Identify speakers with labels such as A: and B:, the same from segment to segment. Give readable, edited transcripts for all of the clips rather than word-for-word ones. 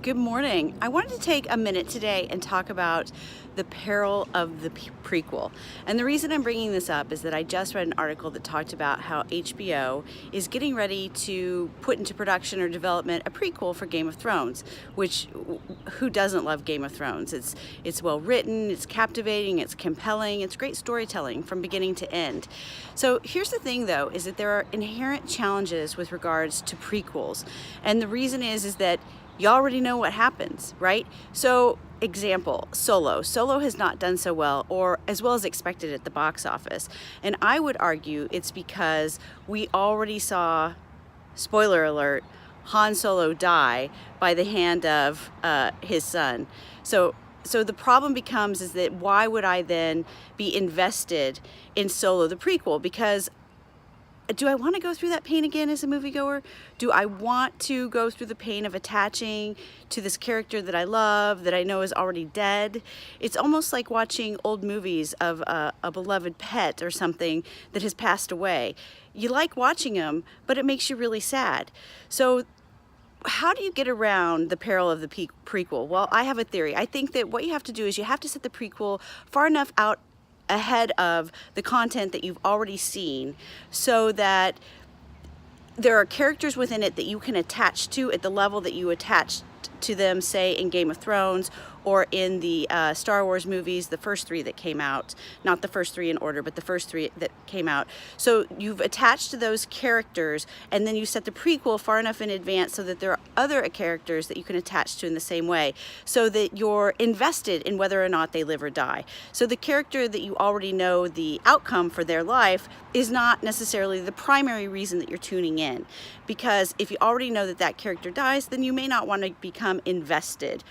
A: Good morning. I wanted to take a minute today and talk about the peril of the prequel. And the reason I'm bringing this up is that I just read an article that talked about how HBO is getting ready to put into production or development a prequel for Game of Thrones, which who doesn't love Game of Thrones? It's well written, it's captivating, it's compelling, it's great storytelling from beginning to end. So here's the thing though, is that there are inherent challenges with regards to prequels. And the reason is that you already know what happens, right? So, example, Solo. Solo has not done so well, or as well as expected at the box office. And I would argue it's because we already saw, spoiler alert, Han Solo die by the hand of his son. So the problem becomes is that why would I then be invested in Solo the prequel? Because do I want to go through that pain again as a moviegoer? Do I want to go through the pain of attaching to this character that I love, that I know is already dead? It's almost like watching old movies of a beloved pet or something that has passed away. You like watching them, but it makes you really sad. So how do you get around the peril of the prequel? Well, I have a theory. I think that what you have to do is you have to set the prequel far enough out ahead of the content that you've already seen so that there are characters within it that you can attach to at the level that you attached to them, say in Game of Thrones or in the Star Wars movies, the first three that came out, not the first three in order, but the first three that came out. So you've attached to those characters, and then you set the prequel far enough in advance so that there are other characters that you can attach to in the same way, so that you're invested in whether or not they live or die. So the character that you already know the outcome for their life is not necessarily the primary reason that you're tuning in, because if you already know that that character dies, then you may not want to become invested.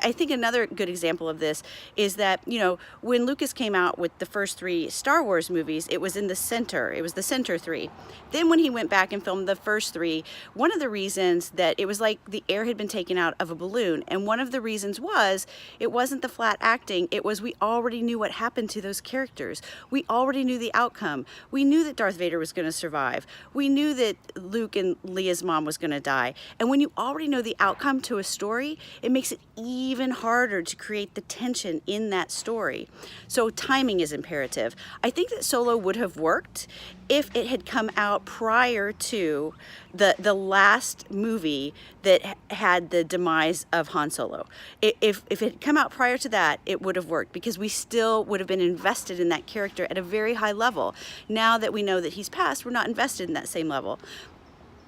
A: I think another good example of this is that, you know, when Lucas came out with the first three Star Wars movies, it was in the center. It was the center three. Then when he went back and filmed the first three, one of the reasons that it was like the air had been taken out of a balloon. And one of the reasons was it wasn't the flat acting. It was we already knew what happened to those characters. We already knew the outcome. We knew that Darth Vader was going to survive. We knew that Luke and Leia's mom was going to die. And when you already know the outcome to a story, it makes it even harder to create the tension in that story. So timing is imperative. I think that Solo would have worked if it had come out prior to the last movie that had the demise of Han Solo. If it had come out prior to that, it would have worked because we still would have been invested in that character at a very high level. Now that we know that he's passed, we're not invested in that same level.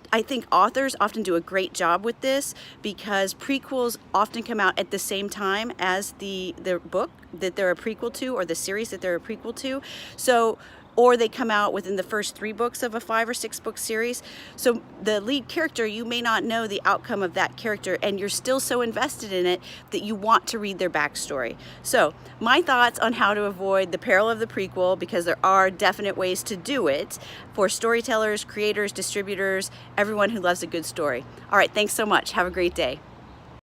A: I think authors often do a great job with this because prequels often come out at the same time as the book that they're a prequel to, or the series that they're a prequel to. So, or they come out within the first 3 books of a 5 or 6 book series. So the lead character, you may not know the outcome of that character, and you're still so invested in it that you want to read their backstory. So my thoughts on how to avoid the peril of the prequel, because there are definite ways to do it for storytellers, creators, distributors, everyone who loves a good story. All right, thanks so much. Have a great day.